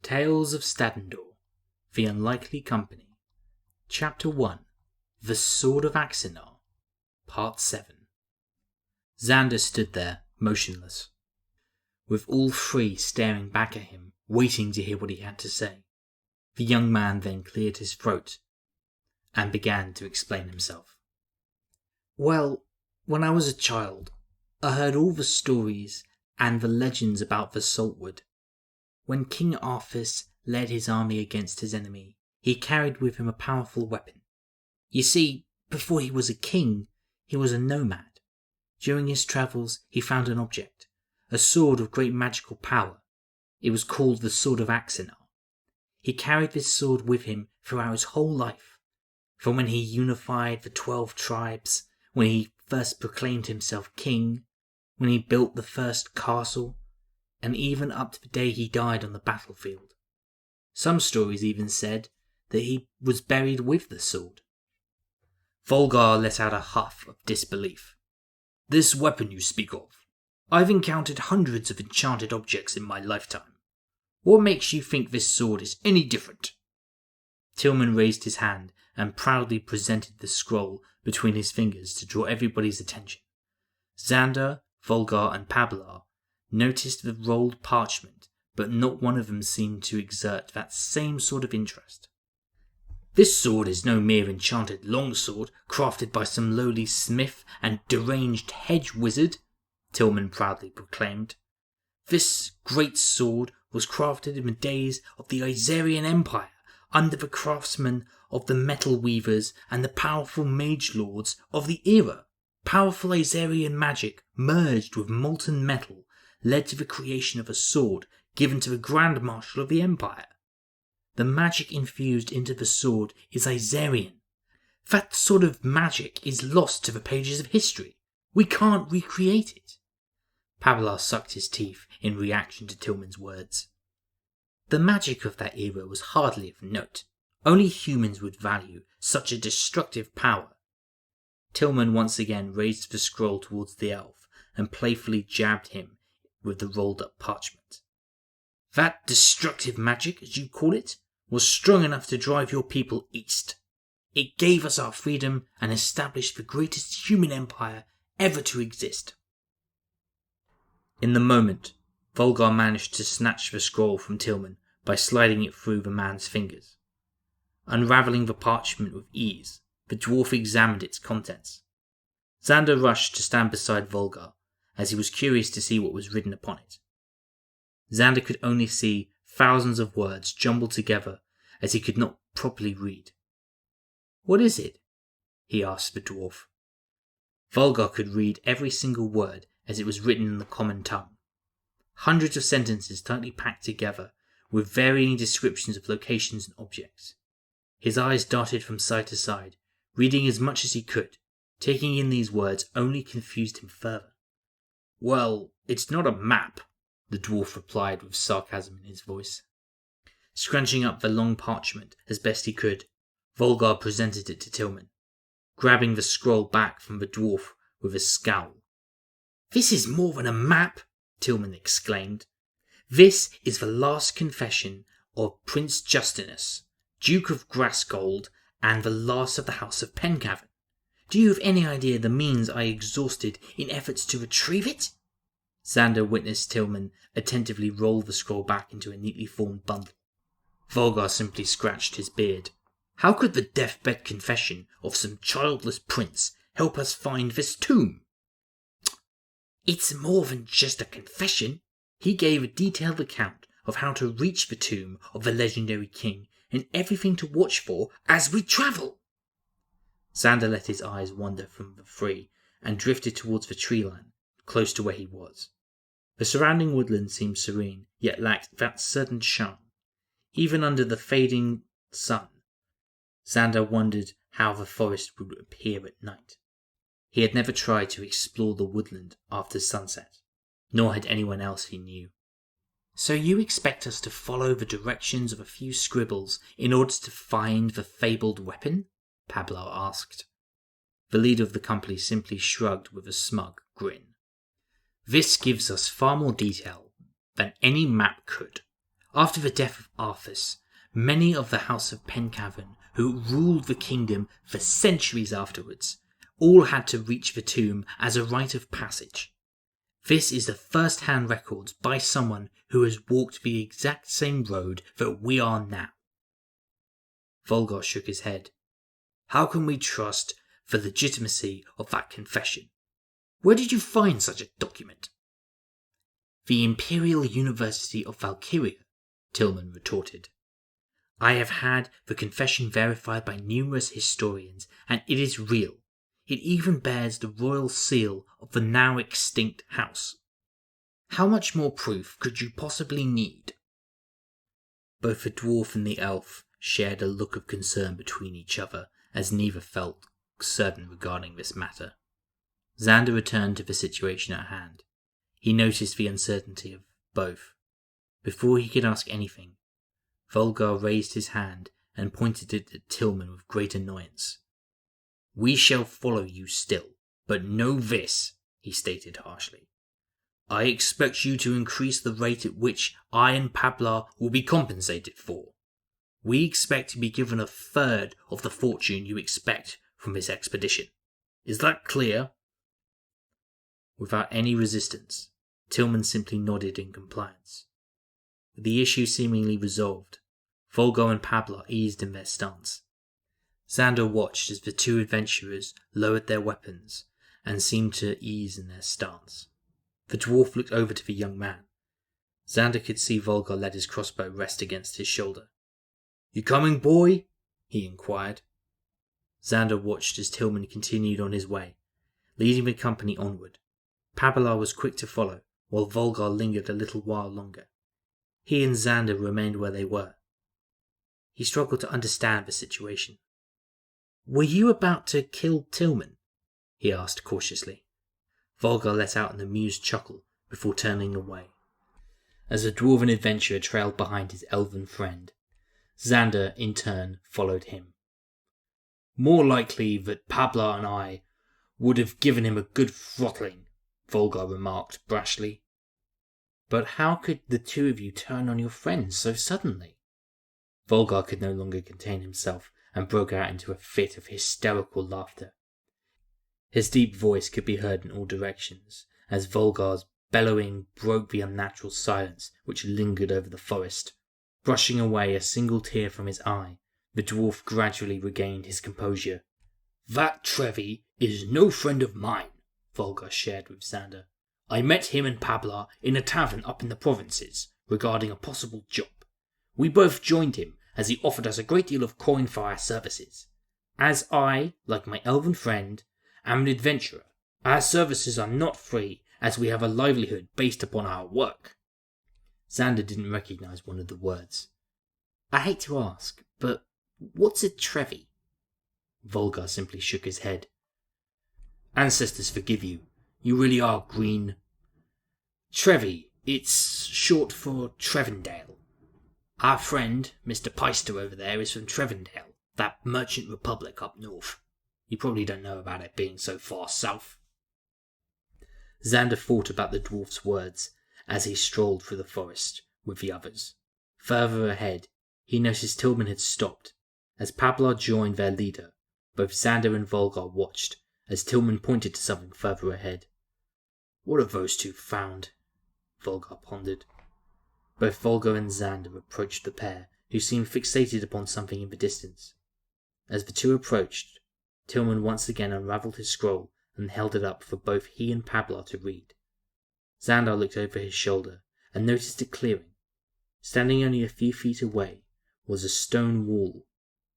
Tales of Stattendor, The Unlikely Company, Chapter 1, The Sword of Axanar, Part 7. Xander stood there, motionless, with all three staring back at him, waiting to hear what he had to say. The young man then cleared his throat and began to explain himself. Well, when I was a child, I heard all the stories and the legends about the Saltwood. When King Arthur led his army against his enemy, he carried with him a powerful weapon. You see, before he was a king, he was a nomad. During his travels, he found an object, a sword of great magical power. It was called the Sword of Axanar. He carried this sword with him throughout his whole life, from when he unified the 12 tribes, when he first proclaimed himself king, when he built the first castle, and even up to the day he died on the battlefield. Some stories even said that he was buried with the sword. Volgar let out a huff of disbelief. This weapon you speak of, I've encountered hundreds of enchanted objects in my lifetime. What makes you think this sword is any different? Tillman raised his hand and proudly presented the scroll between his fingers to draw everybody's attention. Xander, Volgar, and Pablar noticed the rolled parchment, but not one of them seemed to exert that same sort of interest. This sword is no mere enchanted longsword crafted by some lowly smith and deranged hedge wizard, Tillman proudly proclaimed. This great sword was crafted in the days of the Isarian Empire, under the craftsmen of the metal weavers and the powerful mage lords of the era. Powerful Isarian magic merged with molten metal led to the creation of a sword given to the Grand Marshal of the Empire. The magic infused into the sword is Isarian. That sort of magic is lost to the pages of history. We can't recreate it. Pablar sucked his teeth in reaction to Tillman's words. The magic of that era was hardly of note. Only humans would value such a destructive power. Tillman once again raised the scroll towards the elf and playfully jabbed him with the rolled up parchment. That destructive magic, as you call it, was strong enough to drive your people east. It gave us our freedom and established the greatest human empire ever to exist. In the moment, Volgar managed to snatch the scroll from Tillman by sliding it through the man's fingers. Unravelling the parchment with ease, the dwarf examined its contents. Xander rushed to stand beside Volgar, as he was curious to see what was written upon it. Xander could only see thousands of words jumbled together as he could not properly read. What is it? He asked the dwarf. Volgar could read every single word as it was written in the common tongue. Hundreds of sentences tightly packed together with varying descriptions of locations and objects. His eyes darted from side to side, reading as much as he could. Taking in these words only confused him further. Well, it's not a map, the dwarf replied with sarcasm in his voice. Scrunching up the long parchment as best he could, Volgar presented it to Tillman, grabbing the scroll back from the dwarf with a scowl. This is more than a map, Tillman exclaimed. This is the last confession of Prince Justinus, Duke of Grassgold, and the last of the House of Pencaven. Do you have any idea the means I exhausted in efforts to retrieve it? Xander witnessed Tillman attentively roll the scroll back into a neatly formed bundle. Volgar simply scratched his beard. How could the deathbed confession of some childless prince help us find this tomb? It's more than just a confession. He gave a detailed account of how to reach the tomb of the legendary king and everything to watch for as we travel. Xander let his eyes wander from the three and drifted towards the tree line, close to where he was. The surrounding woodland seemed serene, yet lacked that certain charm. Even under the fading sun, Xander wondered how the forest would appear at night. He had never tried to explore the woodland after sunset, nor had anyone else he knew. So you expect us to follow the directions of a few scribbles in order to find the fabled weapon? Pablar asked. The leader of the company simply shrugged with a smug grin. This gives us far more detail than any map could. After the death of Arthas, many of the House of Pencavern, who ruled the kingdom for centuries afterwards, all had to reach the tomb as a rite of passage. This is the first-hand records by someone who has walked the exact same road that we are now. Volgar shook his head. How can we trust the legitimacy of that confession? Where did you find such a document? The Imperial University of Valkyria, Tillman retorted. I have had the confession verified by numerous historians, and it is real. It even bears the royal seal of the now extinct house. How much more proof could you possibly need? Both the dwarf and the elf shared a look of concern between each other, as neither felt certain regarding this matter. Xander returned to the situation at hand. He noticed the uncertainty of both. Before he could ask anything, Volgar raised his hand and pointed it at Tillman with great annoyance. We shall follow you still, but know this, he stated harshly. I expect you to increase the rate at which I and Pablar will be compensated for. We expect to be given a third of the fortune you expect from this expedition. Is that clear? Without any resistance, Tillman simply nodded in compliance. With the issue seemingly resolved, Volgar and Pablar eased in their stance. Xander watched as the two adventurers lowered their weapons and seemed to ease in their stance. The dwarf looked over to the young man. Xander could see Volgar let his crossbow rest against his shoulder. You coming, boy? He inquired. Xander watched as Tillman continued on his way, leading the company onward. Pablar was quick to follow, while Volgar lingered a little while longer. He and Xander remained where they were. He struggled to understand the situation. Were you about to kill Tillman? He asked cautiously. Volgar let out an amused chuckle before turning away. As the dwarven adventurer trailed behind his elven friend, Xander, in turn, followed him. More likely that Pablar and I would have given him a good throttling, Volgar remarked brashly. But how could the two of you turn on your friends so suddenly? Volgar could no longer contain himself and broke out into a fit of hysterical laughter. His deep voice could be heard in all directions, as Volgar's bellowing broke the unnatural silence which lingered over the forest. Brushing away a single tear from his eye, the dwarf gradually regained his composure. That Trevi is no friend of mine, Volgar shared with Xander. I met him and Pablar in a tavern up in the provinces, regarding a possible job. We both joined him, as he offered us a great deal of coin for our services. As I, like my elven friend, am an adventurer, our services are not free, as we have a livelihood based upon our work. Xander didn't recognize one of the words. I hate to ask, but what's a Trevi? Volgar simply shook his head. Ancestors forgive you. You really are green. Trevi, it's short for Trevendale. Our friend, Mr. Peister over there, is from Trevendale, that merchant republic up north. You probably don't know about it being so far south. Xander thought about the dwarf's words as he strolled through the forest with the others. Further ahead, he noticed Tillman had stopped. As Pablar joined their leader, both Xander and Volgar watched as Tillman pointed to something further ahead. What have those two found? Volgar pondered. Both Volgar and Xander approached the pair, who seemed fixated upon something in the distance. As the two approached, Tillman once again unravelled his scroll and held it up for both he and Pablar to read. Xander looked over his shoulder and noticed a clearing. Standing only a few feet away was a stone wall.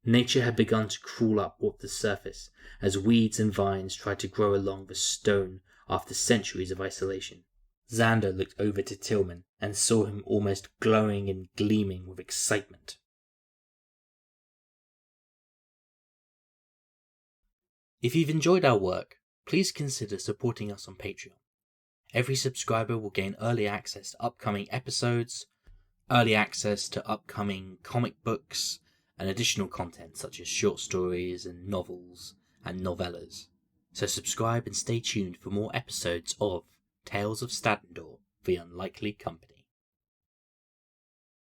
Nature had begun to crawl up off the surface as weeds and vines tried to grow along the stone after centuries of isolation. Xander looked over to Tillman and saw him almost glowing and gleaming with excitement. If you've enjoyed our work, please consider supporting us on Patreon. Every subscriber will gain early access to upcoming episodes, early access to upcoming comic books, and additional content such as short stories and novels and novellas. So subscribe and stay tuned for more episodes of Tales of Stattendor, the Unlikely Company.